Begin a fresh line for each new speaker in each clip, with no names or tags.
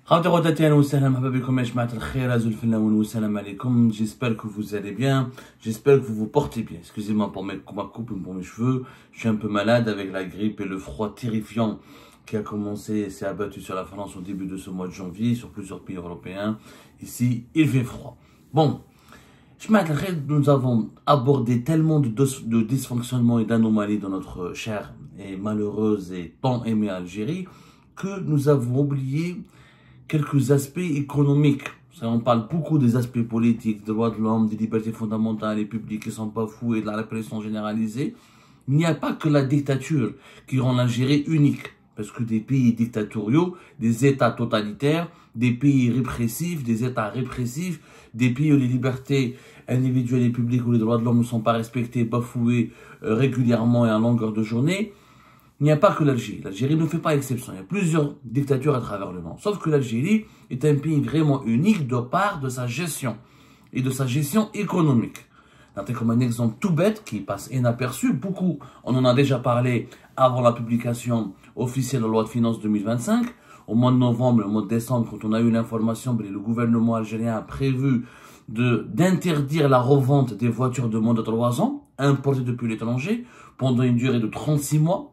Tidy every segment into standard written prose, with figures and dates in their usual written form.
J'espère que vous allez bien, j'espère que vous vous portez bien. Excusez-moi pour ma coupe et pour mes cheveux, je suis un peu malade avec la grippe et le froid terrifiant qui a commencé et s'est abattu sur la France au début de ce mois de janvier, sur plusieurs pays européens. Ici, il fait froid. Bon, nous avons abordé tellement de dysfonctionnements et d'anomalies dans notre chère et malheureuse et tant aimée Algérie que nous avons oublié quelques aspects économiques. On parle beaucoup des aspects politiques, des droits de l'homme, des libertés fondamentales et publiques qui sont bafouées, de la répression généralisée. Il n'y a pas que la dictature qui rend l'Algérie unique. Parce que des pays dictatoriaux, des États totalitaires, des pays répressifs, des États répressifs, des pays où les libertés individuelles et publiques, où les droits de l'homme ne sont pas respectés, bafoués régulièrement et à longueur de journée, il n'y a pas que l'Algérie. L'Algérie ne fait pas exception. Il y a plusieurs dictatures à travers le monde. Sauf que l'Algérie est un pays vraiment unique de part de sa gestion et de sa gestion économique. C'est comme un exemple tout bête qui passe inaperçu. Beaucoup, on en a déjà parlé avant la publication officielle de la loi de finances 2025. Au mois de novembre, au mois de décembre, quand on a eu l'information, le gouvernement algérien a prévu d'interdire la revente des voitures de moins de 3 ans, importées depuis l'étranger, pendant une durée de 36 mois.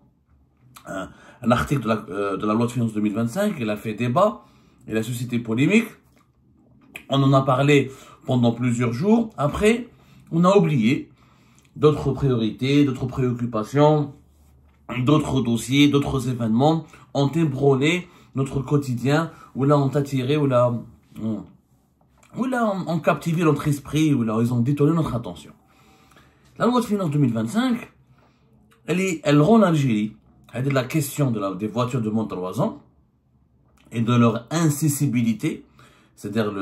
Un article de la loi de finances 2025, il a fait débat, il a suscité polémique. On en a parlé pendant plusieurs jours. Après, on a oublié d'autres priorités, d'autres préoccupations, d'autres dossiers, d'autres événements ont ébranlé notre quotidien, ou là ont attiré, ou là ont captivé notre esprit, ou là ils ont détourné notre attention. La loi de finances 2025, elle rend l'Algérie, elle est la question des voitures de moins de 3 ans et de leur incessibilité, c'est-à-dire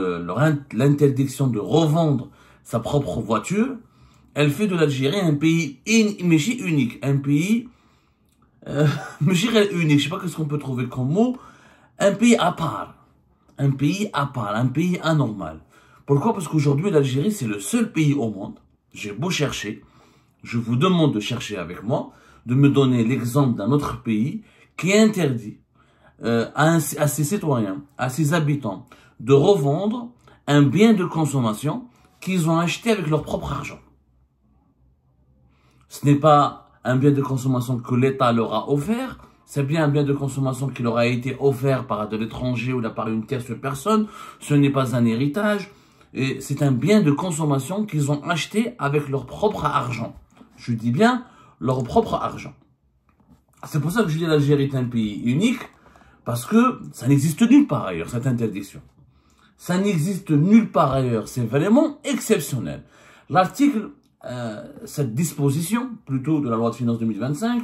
l'interdiction de revendre sa propre voiture. Elle fait de l'Algérie un pays unique, un pays, unique, je ne sais pas ce qu'on peut trouver comme mot, un pays à part, un pays anormal. Pourquoi? Parce qu'aujourd'hui l'Algérie c'est le seul pays au monde, j'ai beau chercher, je vous demande de chercher avec moi, de me donner l'exemple d'un autre pays qui interdit à ses citoyens, à ses habitants, de revendre un bien de consommation qu'ils ont acheté avec leur propre argent. Ce n'est pas un bien de consommation que l'État leur a offert, c'est bien un bien de consommation qui leur a été offert par de l'étranger ou par une tierce personne, ce n'est pas un héritage, et c'est un bien de consommation qu'ils ont acheté avec leur propre argent. Je dis bien leur propre argent. C'est pour ça que je dis que l'Algérie est un pays unique, parce que ça n'existe nulle part ailleurs, cette interdiction. Ça n'existe nulle part ailleurs, c'est vraiment exceptionnel. L'article, cette disposition, plutôt de la loi de finances 2025,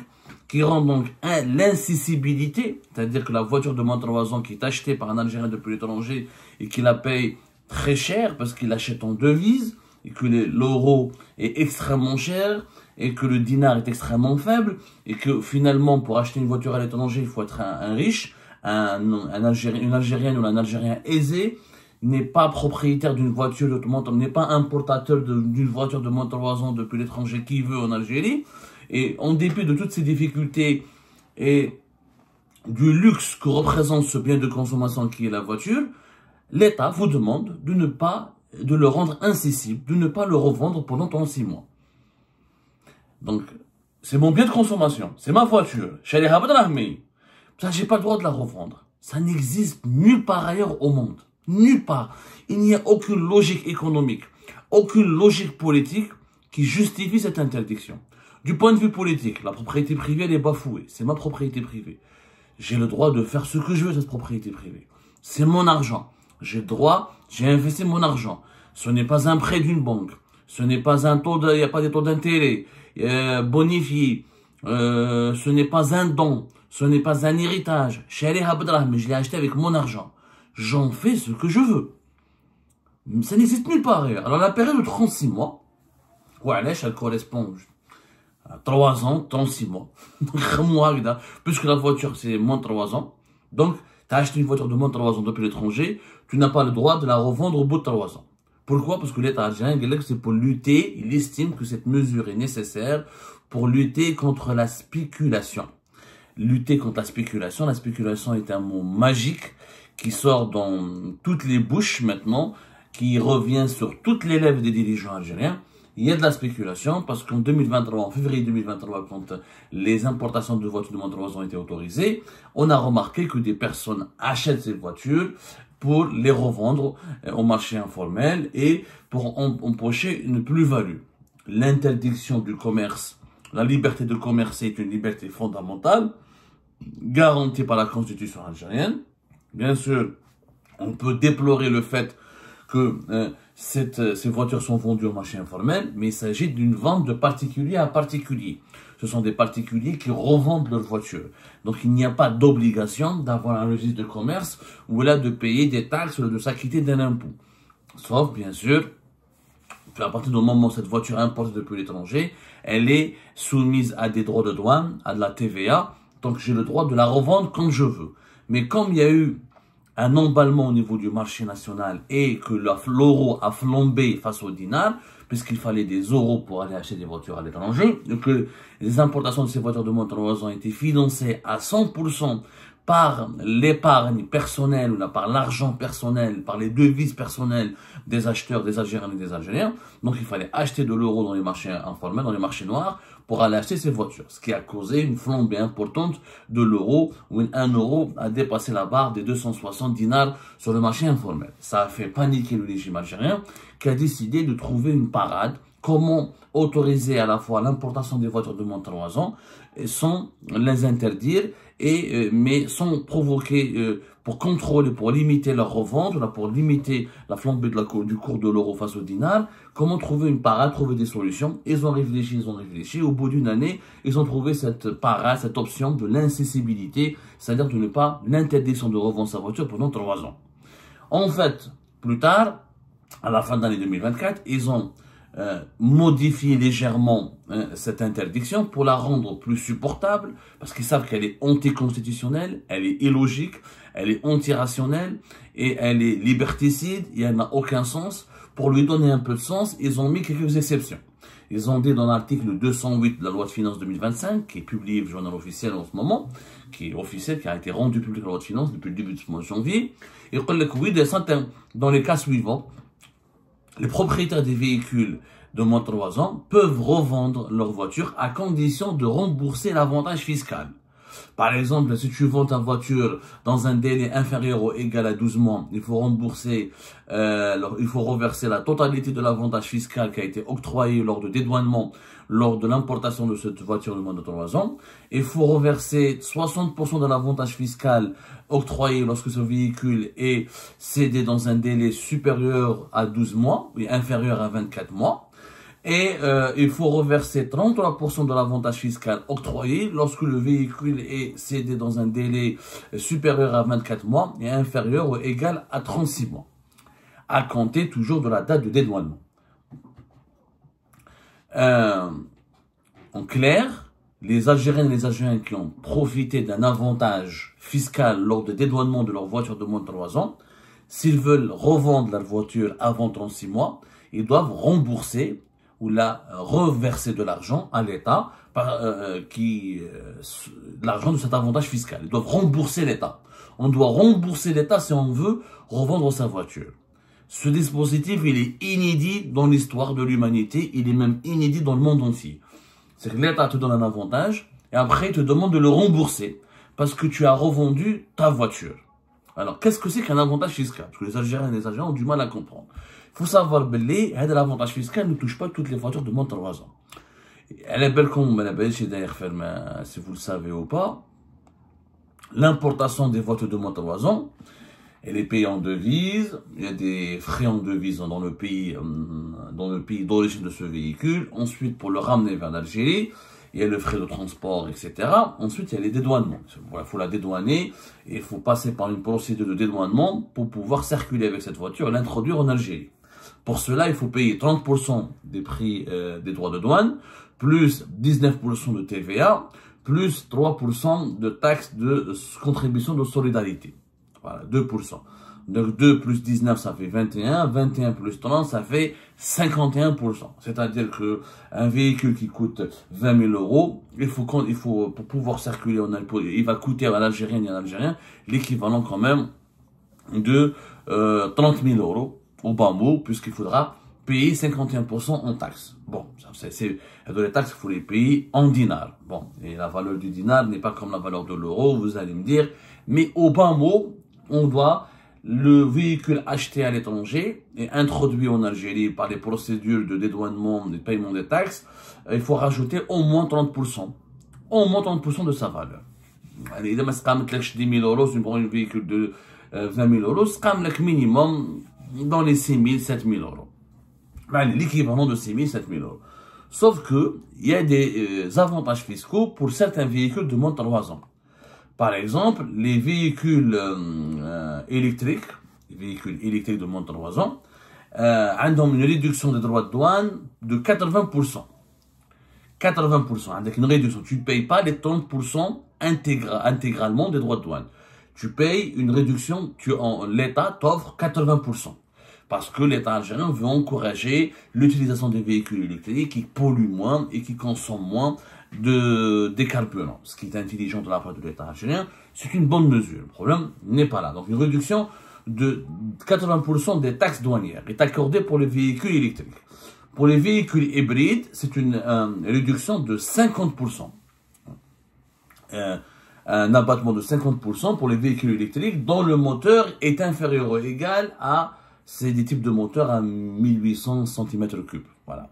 qui rend donc l'incessibilité, c'est-à-dire que la voiture de moins de 3 ans qui est achetée par un Algérien depuis l'étranger et qui la paye très cher parce qu'il l'achète en devise, et que l'euro est extrêmement cher, et que le dinar est extrêmement faible, et que finalement, pour acheter une voiture à l'étranger, il faut être un riche, une Algérienne ou un Algérien aisé, n'est pas propriétaire d'une voiture n'est pas importateur d'une voiture de moins de 3 ans depuis l'étranger qui veut en Algérie. Et en dépit de toutes ces difficultés et du luxe que représente ce bien de consommation qui est la voiture, l'État vous demande de le rendre incessible, de ne pas le revendre pendant 36 mois. Donc, c'est mon bien de consommation, c'est ma voiture. Ça, j'ai pas le droit de la revendre. Ça n'existe nulle part ailleurs au monde. Nulle part. Il n'y a aucune logique économique, aucune logique politique qui justifie cette interdiction. Du point de vue politique, la propriété privée, elle est bafouée. C'est ma propriété privée. J'ai le droit de faire ce que je veux de cette propriété privée. C'est mon argent. J'ai le droit, j'ai investi mon argent. Ce n'est pas un prêt d'une banque. Ce n'est pas un taux il n'y a pas de taux d'intérêt bonifié. Ce n'est pas un don. Ce n'est pas un héritage. Mais je l'ai acheté avec mon argent. J'en fais ce que je veux. Ça n'existe nulle part ailleurs. Alors la période de 36 mois, elle correspond à 3 ans, 36 mois. Puisque la voiture c'est moins de 3 ans. Donc, tu as acheté une voiture de moins de 3 ans depuis l'étranger, tu n'as pas le droit de la revendre au bout de 3 ans. Pourquoi? Parce que l'État algérien, c'est pour lutter, il estime que cette mesure est nécessaire pour lutter contre la spéculation. Lutter contre la spéculation est un mot magique qui sort dans toutes les bouches maintenant, qui revient sur toutes les lèvres des dirigeants algériens. Il y a de la spéculation parce qu'en 2023, en février 2023, quand les importations de voitures de moins de 3 ans ont été autorisées, on a remarqué que des personnes achètent ces voitures pour les revendre au marché informel et pour empocher une plus-value. L'interdiction du commerce, la liberté de commercer est une liberté fondamentale, garantie par la Constitution algérienne. Bien sûr, on peut déplorer le fait que ces voitures sont vendues au marché informel, mais il s'agit d'une vente de particulier à particulier. Ce sont des particuliers qui revendent leurs voitures. Donc il n'y a pas d'obligation d'avoir un registre de commerce ou là de payer des taxes ou de s'acquitter d'un impôt. Sauf, bien sûr, qu'à partir du moment où cette voiture importée depuis l'étranger, elle est soumise à des droits de douane, à de la TVA, donc j'ai le droit de la revendre comme je veux. Mais comme il y a eu un emballement au niveau du marché national et que l'euro a flambé face au dinar, puisqu'il fallait des euros pour aller acheter des voitures à l'étranger, et que les importations de ces voitures de moins de 3 ans étaient financées à 100% par l'épargne personnelle ou par l'argent personnel, par les devises personnelles des acheteurs, des Algériens et des Algériens. Donc il fallait acheter de l'euro dans les marchés informels, dans les marchés noirs, pour aller acheter ces voitures. Ce qui a causé une flambée importante de l'euro, où 1 euro a dépassé la barre des 260 dinars sur le marché informel. Ça a fait paniquer le régime algérien, qui a décidé de trouver une parade. Comment autoriser à la fois l'importation des voitures de moins de 3 ans sans les interdire, mais sans provoquer, pour contrôler, pour limiter leur revente, pour limiter la flambée du cours de l'euro face au dinar. Comment trouver une parade, trouver des solutions. Ils ont réfléchi. Au bout d'une année, ils ont trouvé cette parade, cette option de l'incessibilité, c'est-à-dire de ne pas l'interdiction de revendre sa voiture pendant 3 ans. En fait, plus tard, à la fin de l'année 2024, ils ont modifier légèrement cette interdiction pour la rendre plus supportable, parce qu'ils savent qu'elle est anticonstitutionnelle, elle est illogique, elle est antirationnelle et elle est liberticide, il n'y en a aucun sens. Pour lui donner un peu de sens, ils ont mis quelques exceptions. Ils ont dit dans l'article 208 de la loi de finances 2025, qui est publié au journal officiel en ce moment, qui est officiel, qui a été rendu public la loi de finances depuis le début du mois de janvier, et oui, dans les cas suivants, les propriétaires des véhicules de moins de 3 ans peuvent revendre leur voiture à condition de rembourser l'avantage fiscal. Par exemple, si tu vends ta voiture dans un délai inférieur ou égal à 12 mois, il faut reverser la totalité de l'avantage fiscal qui a été octroyé lors de dédouanement, lors de l'importation de cette voiture de moins de 3 ans. Il faut reverser 60% de l'avantage fiscal octroyé lorsque ce véhicule est cédé dans un délai supérieur à 12 mois et inférieur à 24 mois. Et il faut reverser 33% de l'avantage fiscal octroyé lorsque le véhicule est cédé dans un délai supérieur à 24 mois et inférieur ou égal à 36 mois, à compter toujours de la date de dédouanement. En clair, les Algériennes et les Algériens qui ont profité d'un avantage fiscal lors de dédouanement de leur voiture de moins de 3 ans, s'ils veulent revendre leur voiture avant 36 mois, ils doivent rembourser ou la reverser de l'argent à l'État, l'argent de cet avantage fiscal. Ils doivent rembourser l'État. On doit rembourser l'État si on veut revendre sa voiture. Ce dispositif, il est inédit dans l'histoire de l'humanité, il est même inédit dans le monde entier. C'est que l'État te donne un avantage et après il te demande de le rembourser parce que tu as revendu ta voiture. Alors, qu'est-ce que c'est qu'un avantage fiscal? Parce que les Algériens et les Algériens ont du mal à comprendre. Il faut savoir que l'avantage fiscal ne touche pas toutes les voitures de moins de 3 ans. Elle est belle comme elle est belle chez d'ailleurs, si vous le savez ou pas. L'importation des voitures de moins de 3 ans, elle est payée en devise. Il y a des frais en devise dans le pays d'origine de ce véhicule. Ensuite, pour le ramener vers l'Algérie, il y a le frais de transport, etc. Ensuite, il y a les dédouanements. Il faut la dédouaner et il faut passer par une procédure de dédouanement pour pouvoir circuler avec cette voiture et l'introduire en Algérie. Pour cela, il faut payer 30% des prix des droits de douane, plus 19% de TVA, plus 3% de taxes de contribution de solidarité. Voilà, 2%. Donc 2 plus 19, ça fait 21. 21 plus 30, ça fait 51%. C'est-à-dire que un véhicule qui coûte 20 000 euros, pour pouvoir circuler, il va coûter à l'Algérien et à l'Algérien l'équivalent quand même de 30 000 euros au bas mot, puisqu'il faudra payer 51% en taxes. Bon, les taxes, il faut les payer en dinars. Bon, et la valeur du dinar n'est pas comme la valeur de l'euro, vous allez me dire, mais au bas mot, on doit le véhicule acheté à l'étranger et introduit en Algérie par les procédures de dédouanement, de paiement des taxes, il faut rajouter au moins 30%. Au moins 30% de sa valeur. Allez, si tu 10 000 euros, si tu prends un véhicule de 20 000 euros, c'est minimum dans les 6 000, 7 000 euros. L'équivalent de 6 000, 7 000 euros. Sauf que, il y a des avantages fiscaux pour certains véhicules de moins de 3 ans. Par exemple, les véhicules électriques de moins de 3 ans, ont une réduction des droits de douane de 80%. 80%, avec une réduction. Tu ne payes pas les 30% intégralement des droits de douane. Tu payes une réduction, l'État t'offre 80%. Parce que l'État algérien veut encourager l'utilisation des véhicules électriques qui polluent moins et qui consomment moins des carburants. Ce qui est intelligent de la part de l'État algérien, c'est une bonne mesure. Le problème n'est pas là. Donc une réduction de 80% des taxes douanières est accordée pour les véhicules électriques. Pour les véhicules hybrides, c'est une réduction de 50%. Un abattement de 50% pour les véhicules électriques dont le moteur est inférieur ou égal à, c'est des types de moteurs à 1800 cm3. Voilà.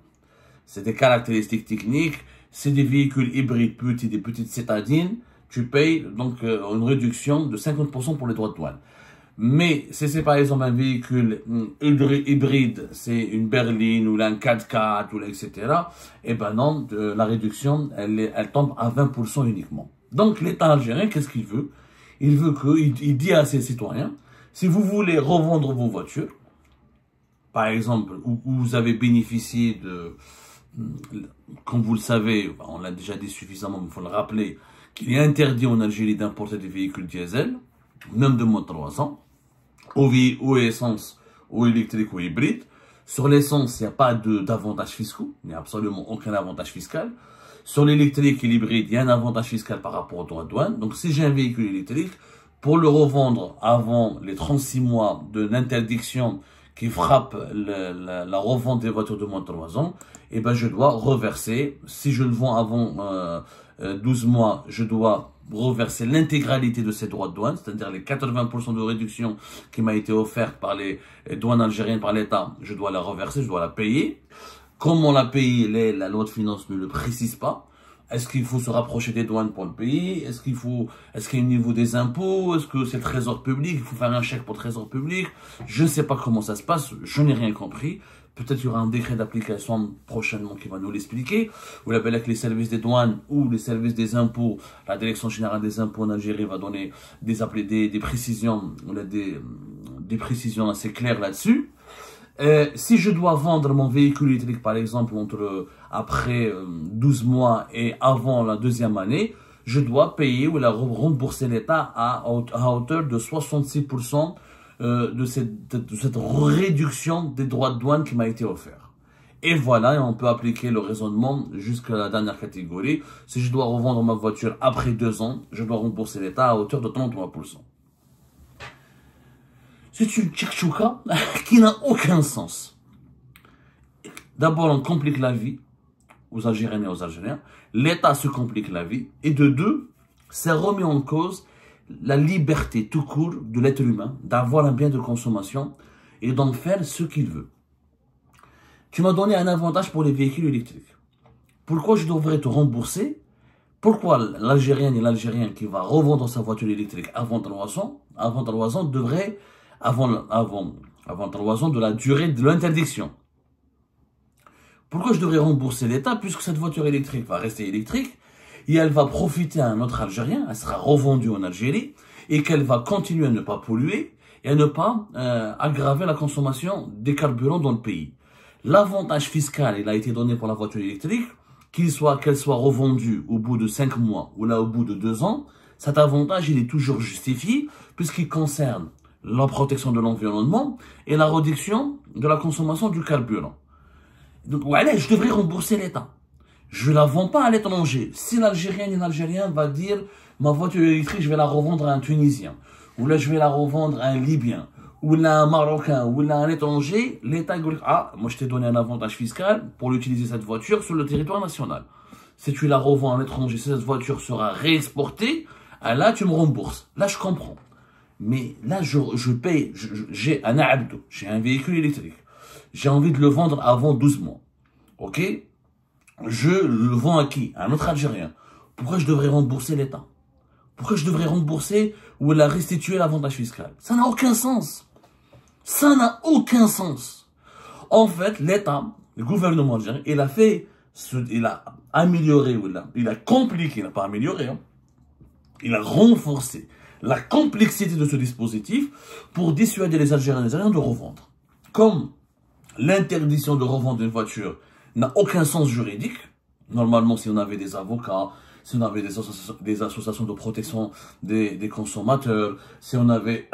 C'est des caractéristiques techniques. C'est des véhicules hybrides petits, des petites citadines. Tu payes donc une réduction de 50% pour les droits de douane. Mais si c'est par exemple un véhicule hybride, c'est une berline ou un 4x4 ou etc. Eh ben non, la réduction, elle tombe à 20% uniquement. Donc l'État algérien, qu'est-ce qu'il veut? Il veut il dit à ses citoyens, si vous voulez revendre vos voitures, par exemple, où vous avez bénéficié de, comme vous le savez, on l'a déjà dit suffisamment, mais il faut le rappeler, qu'il est interdit en Algérie d'importer des véhicules diesel, même de moins de 3 ans, ou essence, ou électrique, ou hybride. Sur l'essence, il n'y a pas d'avantage fiscaux, il n'y a absolument aucun avantage fiscal. Sur l'électrique et l'hybride, il y a un avantage fiscal par rapport aux droits de douane. Donc si j'ai un véhicule électrique, pour le revendre avant les 36 mois de l'interdiction qui frappe la revente des voitures de moins de 3 ans, eh ben je dois reverser, si je le vends avant 12 mois, je dois reverser l'intégralité de ces droits de douane, c'est-à-dire les 80% de réduction qui m'a été offerte par les douanes algériennes, par l'État, je dois la reverser, je dois la payer. Comment la payer, la loi de finances ne le précise pas. Est-ce qu'il faut se rapprocher des douanes pour le payer? Est-ce qu'il y a un niveau des impôts? Est-ce que c'est le trésor public? Il faut faire un chèque pour le trésor public? Je ne sais pas comment ça se passe, je n'ai rien compris. Peut-être qu'il y aura un décret d'application prochainement qui va nous l'expliquer. Vous l'avez avec les services des douanes ou les services des impôts. La Direction générale des impôts en Algérie va donner des précisions, des précisions assez claires là-dessus. Si je dois vendre mon véhicule électrique, par exemple, après 12 mois et avant la deuxième année, je dois payer ou rembourser l'État à hauteur de 66% de cette réduction des droits de douane qui m'a été offert. Et voilà, et on peut appliquer le raisonnement jusqu'à la dernière catégorie. Si je dois revendre ma voiture après 2 ans, je dois rembourser l'État à hauteur de 33%. C'est une tchikchouka qui n'a aucun sens. D'abord, on complique la vie aux Algériennes et aux Algériens. L'État se complique la vie. Et de deux, ça remet en cause la liberté tout court de l'être humain d'avoir un bien de consommation et d'en faire ce qu'il veut. Tu m'as donné un avantage pour les véhicules électriques. Pourquoi je devrais te rembourser? Pourquoi l'Algérienne et l'Algérien qui va revendre sa voiture électrique avant 3 ans devrait, avant 3 ans de la durée de l'interdiction? Pourquoi je devrais rembourser l'État puisque cette voiture électrique va rester électrique et elle va profiter à un autre Algérien, elle sera revendue en Algérie et qu'elle va continuer à ne pas polluer et à ne pas aggraver la consommation des carburants dans le pays. L'avantage fiscal, il a été donné pour la voiture électrique, qu'elle soit revendue au bout de 5 mois ou là au bout de 2 ans, cet avantage il est toujours justifié puisqu'il concerne la protection de l'environnement et la réduction de la consommation du carburant. Donc voilà, je devrais rembourser l'État. Je ne la vends pas à l'étranger. Si l'Algérienne et l'Algérien va dire ma voiture électrique, je vais la revendre à un Tunisien. ou là je vais la revendre à un Libyen, ou là un Marocain, ou là un étranger, l'État dit ah, moi je t'ai donné un avantage fiscal pour utiliser cette voiture sur le territoire national. Si tu la revends à un étranger, si cette voiture sera réexportée, ah, là tu me rembourses. Là je comprends. Mais là je paye, j'ai un abdo, j'ai un véhicule électrique. J'ai envie de le vendre avant 12 mois. Ok? Je le vends à qui? À un autre Algérien. Pourquoi je devrais rembourser l'État? Pourquoi je devrais rembourser ou la restituer l'avantage fiscal? Ça n'a aucun sens. Ça n'a aucun sens. En fait, l'État, le gouvernement algérien, il a amélioré, il a compliqué, il n'a pas amélioré, hein. Il a renforcé la complexité de ce dispositif pour dissuader les Algériens et les Algériens de revendre. Comme l'interdiction de revendre une voiture n'a aucun sens juridique, normalement si on avait des avocats, si on avait des associations de protection des consommateurs, si on avait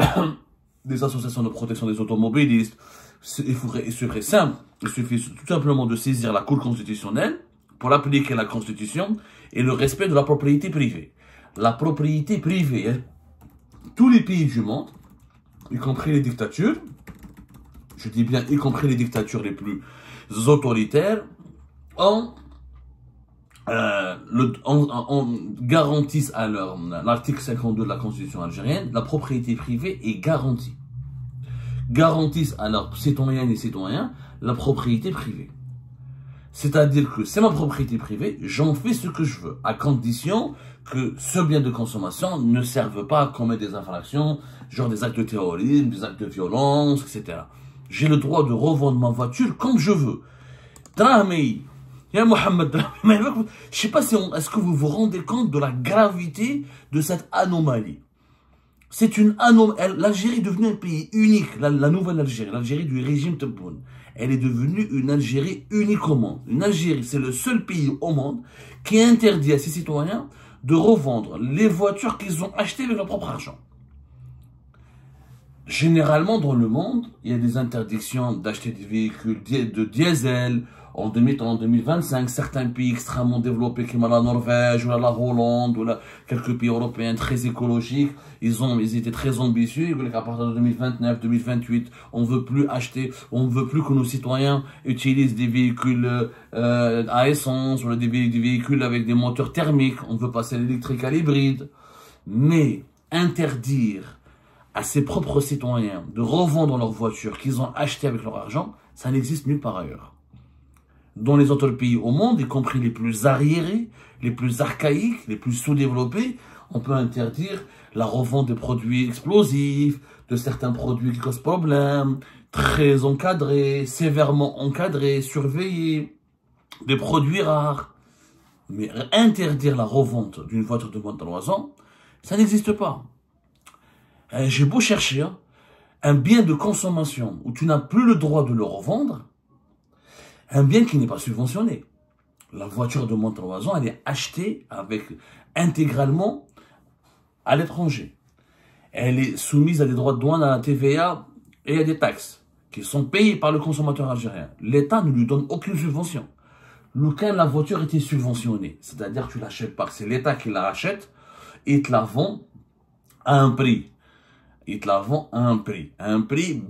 des associations de protection des automobilistes, il serait simple, il suffit tout simplement de saisir la Cour constitutionnelle pour appliquer la Constitution et le respect de la propriété privée. La propriété privée, hein, tous les pays du monde, y compris les dictatures, je dis bien y compris les dictatures les plus autoritaires, garantissent à l'article 52 de la Constitution algérienne, la propriété privée est garantie. Garantissent à leurs citoyennes et citoyens la propriété privée. C'est-à-dire que c'est ma propriété privée, j'en fais ce que je veux, à condition que ce bien de consommation ne serve pas à commettre des infractions, genre des actes de terrorisme, des actes de violence, etc. J'ai le droit de revendre ma voiture comme je veux. Drahmi, ya Mohamed, je sais pas si est-ce que vous vous rendez compte de la gravité de cette anomalie. C'est une anomalie. L'Algérie est devenue un pays unique, la nouvelle Algérie, l'Algérie du régime Tebboune. Elle est devenue une Algérie unique au monde. Une Algérie, c'est le seul pays au monde qui interdit à ses citoyens de revendre les voitures qu'ils ont achetées avec leur propre argent. Généralement, dans le monde, il y a des interdictions d'acheter des véhicules de diesel en 2025. Certains pays extrêmement développés comme la Norvège ou la Hollande ou quelques pays européens très écologiques, ils étaient très ambitieux. Ils voulaient qu'à partir de 2029, 2028, on veut plus que nos citoyens utilisent des véhicules à essence ou des véhicules avec des moteurs thermiques. On veut passer l'électrique à l'hybride. Mais interdire à ses propres citoyens de revendre leurs voitures qu'ils ont achetées avec leur argent, ça n'existe nulle part ailleurs. Dans les autres pays au monde, y compris les plus arriérés, les plus archaïques, les plus sous-développés, on peut interdire la revente des produits explosifs, de certains produits qui causent problème, très encadrés, sévèrement encadrés, surveillés, des produits rares. Mais interdire la revente d'une voiture de moins de 3 ans, ça n'existe pas. J'ai beau chercher un bien de consommation où tu n'as plus le droit de le revendre, un bien qui n'est pas subventionné. La voiture de moins de 3 ans, elle est achetée intégralement à l'étranger. Elle est soumise à des droits de douane, à la TVA et à des taxes qui sont payées par le consommateur algérien. L'État ne lui donne aucune subvention. Quand la voiture était subventionnée, c'est-à-dire que tu ne l'achètes pas, c'est l'État qui la rachète et te la vend à un prix. Il te la vend à un prix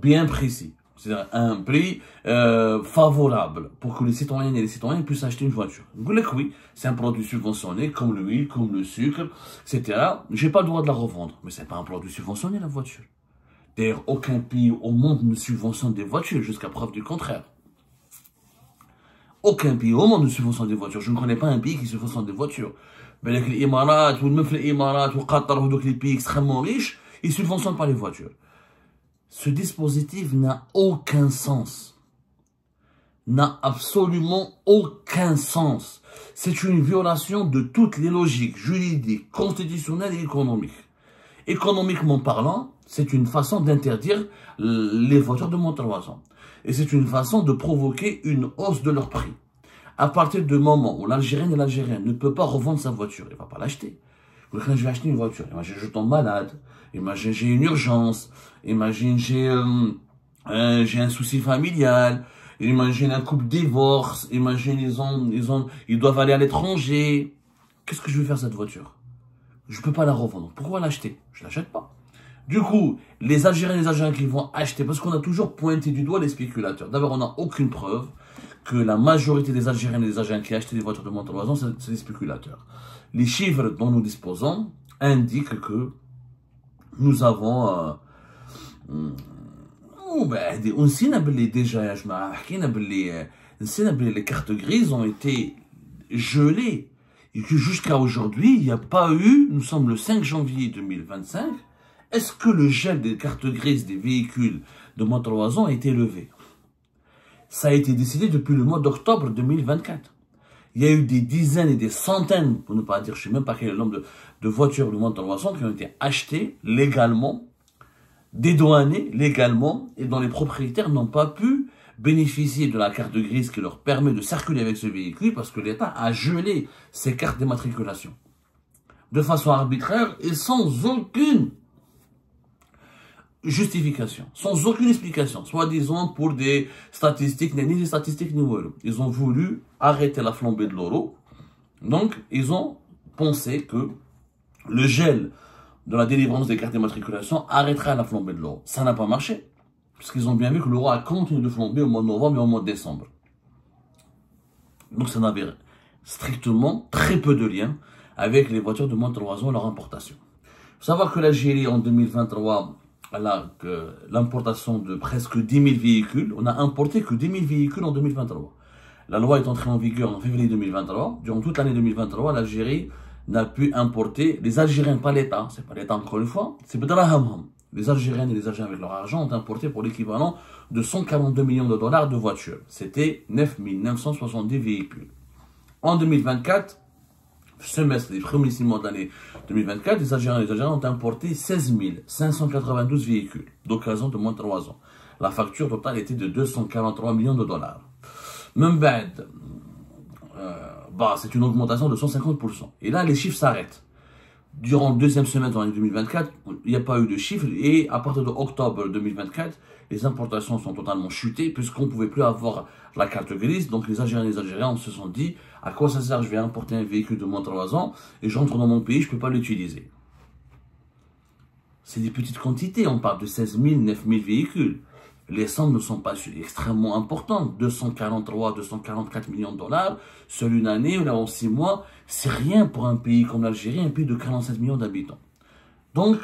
bien précis. C'est-à-dire un prix favorable pour que les citoyennes et les citoyens puissent acheter une voiture. Oui, c'est un produit subventionné comme l'huile, comme le sucre, etc. J'ai pas le droit de la revendre, mais c'est pas un produit subventionné la voiture. D'ailleurs, aucun pays au monde ne subventionne des voitures jusqu'à preuve du contraire. Aucun pays au monde ne subventionne des voitures. Je ne connais pas un pays qui subventionne des voitures. Mais les Émirats, ou même les Émirats, ou Qatar, ou les pays extrêmement riches, ils ne subventionnent pas les voitures. Ce dispositif n'a aucun sens. N'a absolument aucun sens. C'est une violation de toutes les logiques juridiques, constitutionnelles et économiques. Économiquement parlant, c'est une façon d'interdire les voitures de moins de 3 ans. Et c'est une façon de provoquer une hausse de leur prix. À partir du moment où l'Algérien et l'Algérien ne peut pas revendre sa voiture, il ne va pas l'acheter. Quand je vais acheter une voiture, imagine je tombe malade, imagine j'ai une urgence, imagine j'ai un souci familial, imagine un couple divorce, imagine ils doivent aller à l'étranger. Qu'est-ce que je vais faire cette voiture? Je ne peux pas la revendre. Pourquoi l'acheter? Je ne l'achète pas. Du coup, les Algériens et les Algériens qui vont acheter, parce qu'on a toujours pointé du doigt les spéculateurs. D'abord, on n'a aucune preuve que la majorité des Algériens et des Algériens qui achètent des voitures de Montre-Loison, c'est des spéculateurs. Les chiffres dont nous disposons indiquent que nous avons les cartes grises ont été gelées. Et que jusqu'à aujourd'hui, il n'y a pas eu, nous sommes le 5 janvier 2025, est-ce que le gel des cartes grises des véhicules de Montre-Loison a été levé? Ça a été décidé depuis le mois d'octobre 2024. Il y a eu des dizaines et des centaines, pour ne pas dire, je ne sais même pas quel est le nombre de voitures de Montre-Loison qui ont été achetées légalement, dédouanées légalement, et dont les propriétaires n'ont pas pu bénéficier de la carte grise qui leur permet de circuler avec ce véhicule parce que l'État a gelé ces cartes d'immatriculation de façon arbitraire et sans aucune justification, sans aucune explication, soi-disant pour des statistiques, ni des statistiques ni voilà. Ils ont voulu arrêter la flambée de l'euro, donc ils ont pensé que le gel de la délivrance des cartes d'immatriculation arrêtera la flambée de l'euro. Ça n'a pas marché. Parce qu'ils ont bien vu que l'euro a continué de flamber au mois de novembre et au mois de décembre. Donc ça n'avait strictement très peu de lien avec les voitures de Montre-Loison et leur importation. Il faut savoir que l'Algérie en 2023 a l'importation de presque 10 000 véhicules. On n'a importé que 10 000 véhicules en 2023. La loi est entrée en vigueur en février 2023. Durant toute l'année 2023, l'Algérie n'a pu importer, les Algériens, pas l'État, c'est pas l'État encore une fois, c'est Bedrahamham. Les Algériennes et les Algériens avec leur argent ont importé pour l'équivalent de 142 millions de dollars de voitures. C'était 9 970 véhicules. En 2024, semestre des premiers 6 mois de l'année 2024, les Algériens et les Algériens ont importé 16 592 véhicules d'occasion de Montre-Loison. La facture totale était de 243 millions de dollars. Même c'est une augmentation de 150%. Et là, les chiffres s'arrêtent. Durant le deuxième semestre de l'année 2024, il n'y a pas eu de chiffres et à partir de octobre 2024, les importations sont totalement chutées puisqu'on ne pouvait plus avoir la carte grise. Donc les Algériens et les Algériens se sont dit à quoi ça sert, je vais importer un véhicule de Montre-Loison et je rentre dans mon pays, je ne peux pas l'utiliser. C'est des petites quantités, on parle de 16 000, 9 000 véhicules. Les sommes ne sont pas extrêmement importantes. 243, 244 millions de dollars sur une année ou là en 6 mois, c'est rien pour un pays comme l'Algérie, un pays de 47 millions d'habitants. Donc,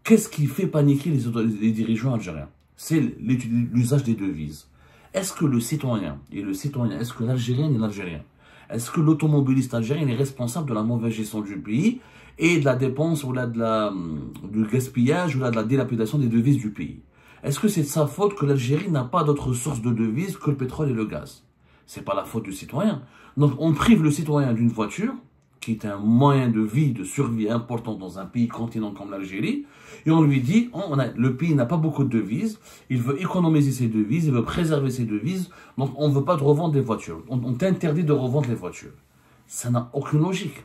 qu'est-ce qui fait paniquer les dirigeants algériens? C'est l'usage des devises. Est-ce que le citoyen, est-ce que l'Algérien et l'Algérien, est-ce que l'automobiliste algérien est responsable de la mauvaise gestion du pays et de la dépense ou là du gaspillage ou là de la dilapidation des devises du pays? Est-ce que c'est de sa faute que l'Algérie n'a pas d'autre source de devises que le pétrole et le gaz? C'est pas la faute du citoyen. Donc on prive le citoyen d'une voiture, qui est un moyen de vie, de survie important dans un pays continent comme l'Algérie, et on lui dit, le pays n'a pas beaucoup de devises, il veut économiser ses devises, il veut préserver ses devises, donc on ne veut pas de revendre des voitures. On t'interdit de revendre les voitures. Ça n'a aucune logique.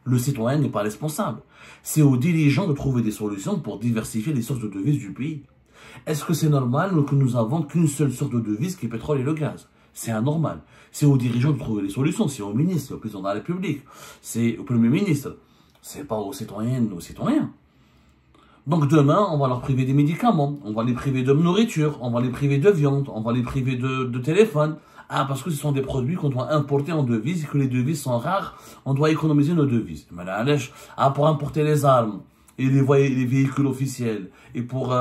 Le citoyen n'est pas responsable. C'est aux dirigeants de trouver des solutions pour diversifier les sources de devises du pays. Est-ce que c'est normal que nous n'avons qu'une seule source de devises qui est le pétrole et le gaz? C'est anormal. C'est aux dirigeants de trouver des solutions. C'est au ministre, au président de la République, c'est au Premier ministre. C'est pas aux citoyennes, aux citoyens. Donc demain, on va leur priver des médicaments, on va les priver de nourriture, on va les priver de viande, on va les priver de téléphone. Ah, parce que ce sont des produits qu'on doit importer en devises et que les devises sont rares, on doit économiser nos devises. Mais là, pour importer les armes et les véhicules officiels et pour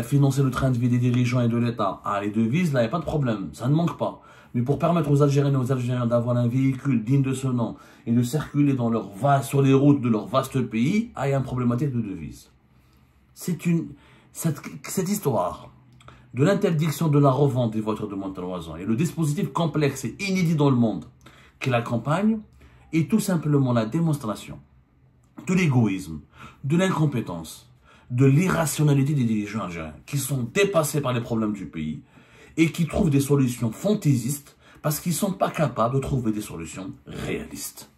financer le train de vie des dirigeants et de l'État, les devises, là, il n'y a pas de problème, ça ne manque pas. Mais pour permettre aux Algériens et aux Algériens d'avoir un véhicule digne de ce nom et de circuler sur les routes de leur vaste pays, il y a une problématique de devises. Cette histoire de l'interdiction de la revente des voitures de Montre-Loison et le dispositif complexe et inédit dans le monde qui l'accompagne est tout simplement la démonstration de l'égoïsme, de l'incompétence, de l'irrationalité des dirigeants algériens qui sont dépassés par les problèmes du pays et qui trouvent des solutions fantaisistes parce qu'ils ne sont pas capables de trouver des solutions réalistes.